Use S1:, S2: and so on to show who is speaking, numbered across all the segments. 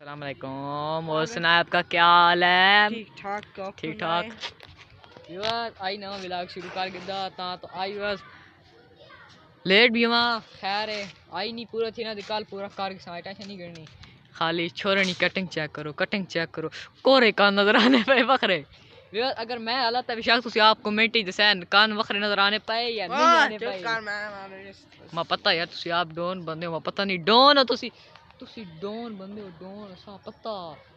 S1: अस्सलाम वालेकुम। और सुना आपका क्या हाल है?
S2: ठीक ठाक
S1: ठीक ठाक। व्यूअर आई ना व्लॉग शुरू कर गिदा ता तो आई बस लेट भी हुआ खैर है आई नहीं पूरा थी ना कल पूरा कर के साथ टेंशन नहीं करनी खाली छोरनी कटिंग चेक करो कोरे का नजर आने पे बखरे व्यूअर अगर मैं हालत है बेशक तुसी आप कमेंट ही दसन कान बखरे नजर आने पाए या नहीं आने पाए मैं पता यार तुसी आप डॉन बंदे हो पता नहीं डॉन हो तुसी डॉन बंदे हो डॉन सा पता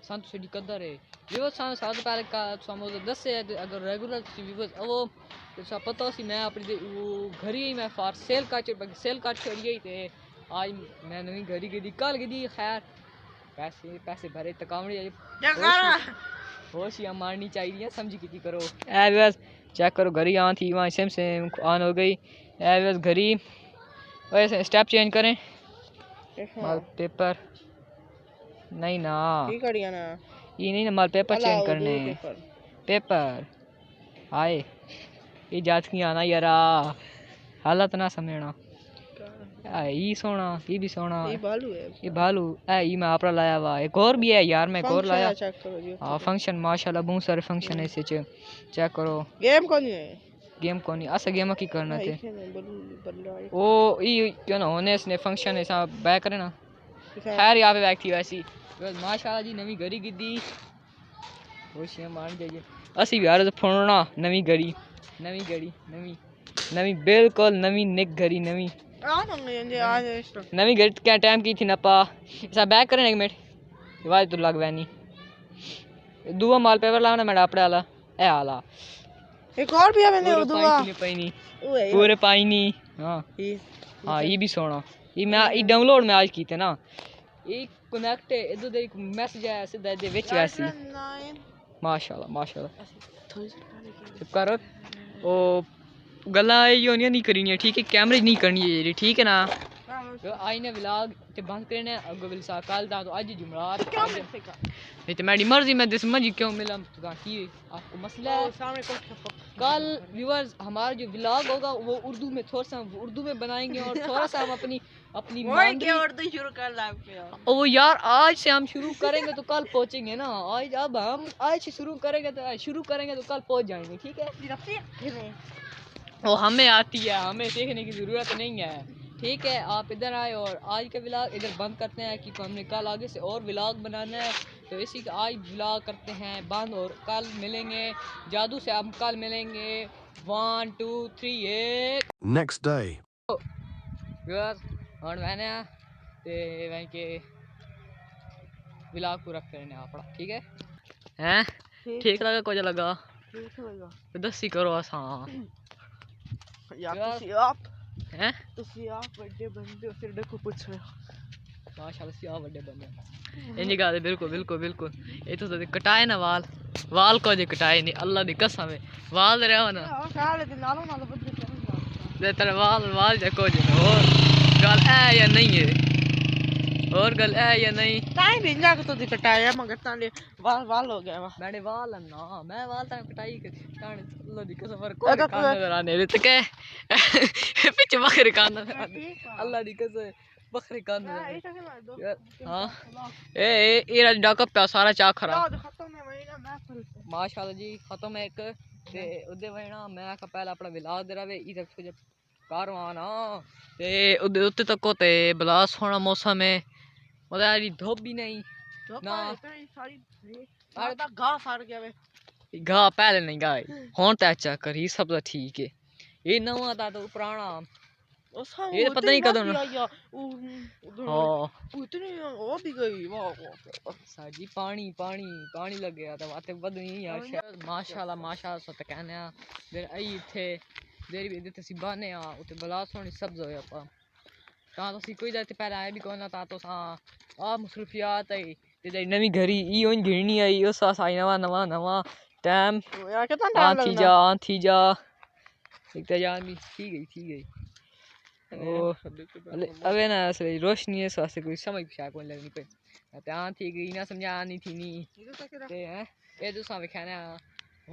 S1: सान तुसी दी कदर है व्यूअर सान साथ पहले का समझ दस है अगर रेगुलर तुसी व्यूअर वो तो सा पता सी मैं अपनी वो घरी ही मैं फार सेल काट छोड़ी थे आज मैं नवी घरी गई कल गई खैर पैसे भरे तकावड़ी होशियां मारनी चाहिए समझी की करो ए बस चेक करो घरी ऑन थी वहाँ सेम ऑन हो गई ए बस घरी वैसे स्टेप चेंज करें माल पेपर नहीं ना ये नहीं ना माल पेपर चेंज करने पेपर आए ये जात की आना यारा हालत ना समझना ये सोना ये भी सोना ये भालू ये मैं आपरा लाया हुआ एक और भी है यार मैं एक और लाया हाँ फंक्शन माशाल्लाह बहुत सारे फंक्शन है इसे चेक करो गेम कौन नहीं ऐसा गेम की करना थे ओ ये क्यों ना होने इसने फंक्शन ऐसा बैक करे ना खैर यहाँ पे बैक थी वैसी माशाल्लाह जी नवी घड़ी गिद्दी खुशियाँ मान जाइए असी भी यार फोड़ना नवी घड़ी नवी बिल्कुल नवी निक घड़ी नवी घड़ी क्या टाइम की थी ना पा ऐसा बैक करें एक मिनट वाज तो लग वैनी दुआ माल पेपर लाना मैडम अपने आला ए आला
S2: एक और भी है मैंने दुआ
S1: पूरे पाई नहीं हाँ ये भी सोना ये मैं ये डाउनलोड में आज की थे ना ये कनेक्ट है इधर एक मैसेज आया सीधा दे विच वैसी माशाल्लाह चुप करो ओ गल्ला ये नहीं करनी है ठीक है कैमरे नहीं करनी है ठीक है ना आई ने व्लॉग ते बंद करने अगो विलसा कल दा तो आज जुमरात नहीं तो मेरी मर्जी में दिस मजी क्यों मिला तो की आपको मसला है सामने कल व्यूअर्स हमारा जो व्लॉग होगा वो उर्दू में थोड़ा सा उर्दू में बनाएंगे और थोड़ा सा हम अपनी उर्दू शुरू कर लाएंगे वो यार आज से हम शुरू करेंगे तो कल पहुंचेंगे ना आज अब हम आज से शुरू करेंगे तो कल पहुंच जाएंगे ठीक है वो हमें आती है हमें सीखने की ज़रूरत नहीं है ठीक है आप इधर आए और आज का व्लॉग इधर बंद करते हैं क्योंकि हमने कल आगे से और व्लॉग बनाना है तो इसी का आज व्लॉग करते हैं बंद और कल मिलेंगे जादू से हम कल मिलेंगे 1 2 3 1
S3: नेक्स्ट डे
S1: और मैंने वहीं के व्लॉग पूरा करने आपड़ा ठीक है हैं ठीक लगा कुछ लगा तो दस ही करो आसान
S2: आप
S1: हैं
S2: बड़े बंदे हो फिर देखो पूछ रहे हो
S1: माशाल्लाह सी आप बड़े बंदे इंजी गा दे बिल्कुल ये तो कटाए ना वाल को जे कटाए नहीं अल्लाह दी कसम है वाल रहो ना दे तेरे वाल देखो जे और गल है या नहीं है और गल है या नहीं
S2: टाइम भी ना तो कटाया मगर ताने वाल हो गया
S1: मैंने वाल ना मैं वाल ता कटाई के ताने अल्लाह दी कसम पर कोई कान नजर आने रे तक पीछे बकरे कान नजर आने अल्लाह दी कसम बकरे कान नजर हां ए राज डाका पे सारा चा खरा माशाल्लाह जी खत्म है एक ते उदे वणा मैं का पहला अपना व्लॉग दे रवे इधर तुझे कारवाना ते उदे उत्ते तक होते बला सोना मौसम है मतलब यार धूप भी नहीं ना
S2: सारी घाह फाड़ गया वे
S1: घाह पहले नहीं गाय हों तो अच्छा कर ही सब तो ठीक है ये नवा था तो पुराना ये पता नहीं कदों
S2: वो भी गई वाह
S1: साजी पानी लग गया था वाते बद नहीं यार माशाल्लाह सत कहने देर आई थे देर भी इधर सी बाने आ उते बला सोनी सब्ज होया पा ता तो सी कोई जाते पहले आया भी कोना ता तो आ मसरूफियात आई ते नवी घरी ई ओन घिरनी आई ओ सा साई नवा टाइम
S2: यार कितना टाइम
S1: थी जा एक तो जान भी थी गई ओ अबे ना असली रोशनी है वास्ते कोई समझ कौन लगनी पे त्यां थी गई ना समझा नहीं थी नहीं ते हैं ये तो सामने खाना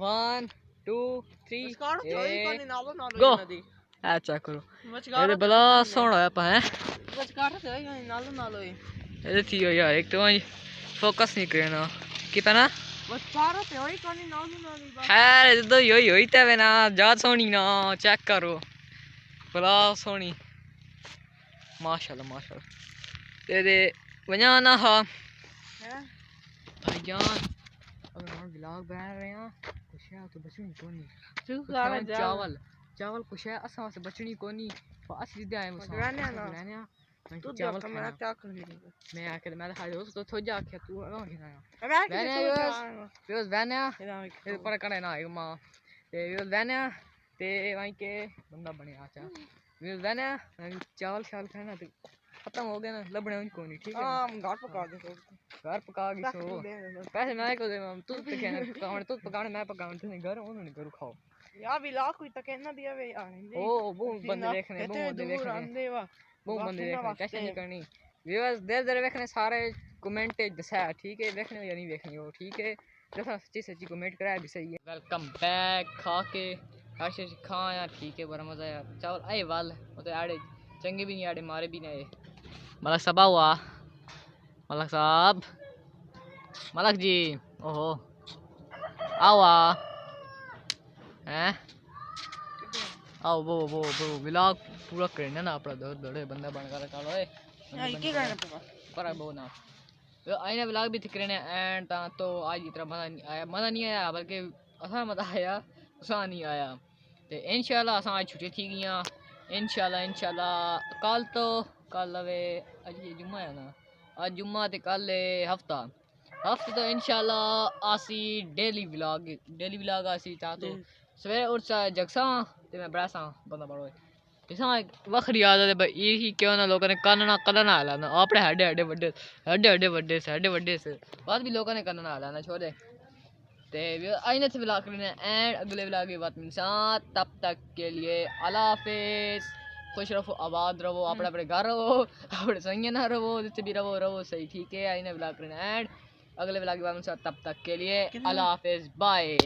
S1: 1 2 3 गो अच्छा करो ये बला सोना है पा है
S2: बच काट दे नालो
S1: ये थी यार एक तो फोकस नहीं करना की पना
S2: बस सारा पे वही कोनी नौनी बस
S1: है तो यही तवे ना जा सोनी ना चेक करो बड़ा सोनी माशाल्लाह माशाल्लाह तेरे वजह ना हा
S2: है
S1: भाईजान अगर हम व्लॉग बना रहे हैं कुछ है तो बचनी कोनी
S2: तू सारा
S1: चावल चावल कुछ है असा से बचनी कोनी असली दे आए मुसा
S2: तू
S1: चावल
S2: मैं क्या कर रही
S1: मैं आके मैं खा दो तो थोड़ा आके तू ना
S2: मैं
S1: व्यूज वैन्या ये पर कने ना एक मां ते व्यूज वैन्या ते वहीं के बंदा बने अच्छा व्यूज वैन्या चावल शाल खाना तो खत्म हो गया ना लबड़े उनको कोनी ठीक है
S2: हां घर पका दे
S1: घर पका के सो पैसे मैं को दे तू तो कहना पकाने तू पकाने मैं पकाने तू नहीं घर उन्होंने करू खाओ
S2: यार भी लाख कोई तो कहना दिया वे यार
S1: ओ वो बंदे देखने वो बंदे देखने वो बंदे देखने टेंशन नहीं करनी व्यूअर्स देर देर देखने सारे कमेंट दसा ठीक है देखने या नहीं देखनी हो ठीक है दसा सच्ची सच्ची कमेंट कराया भी सही है वेलकम बैक खा के आशे खा यार ठीक है बड़ा मजा यार चावल आए वाल वो तो आड़े चंगे भी नहीं आड़े मारे भी नहीं मलक साहब हुआ मलक साहब मलक जी ओहो आवा हैं आओ वो व्लॉग पूरा करना ना अपना दौड़ दौड़े बंदा बनकर चलो ए
S2: यार की करना पड़ा
S1: पर वो ना तो आईने व्लॉग भी थिक रहने एंड तो आज इतना मज़ा नहीं आया बल्कि असा मज़ा आया असा नहीं आया तो इंशाल्लाह असा आज छुट्टी थी गई इंशाल्लाह कल वे आज जुम्मा है ना आज जुम्मा ते कल हफ्ता तो इंशाल्लाह आसी डेली व्लॉग आसी ता तो सवेरे उठ जगसा ते मैं बड़ा बंदा बड़ो इसा वखरी आदत है भाई यही क्यों ना लोगों ने कलना लाना अपने हड्डे वड्डे से बाद भी लोगों ने कलना लाना छोड़े ते आईने से व्लॉग करने एंड अगले व्लॉग की बात मिल साथ तब तक के लिए अल्लाह हाफिज खुश रहो आबाद रहो अपने घर रहो अपने संगे ना रहो जितने भी रहो सही ठीक है आईने व्लॉग करने एंड अगले व्लॉग की बात मिल साथ तब तक के लिए अल्लाह हाफिज बाय।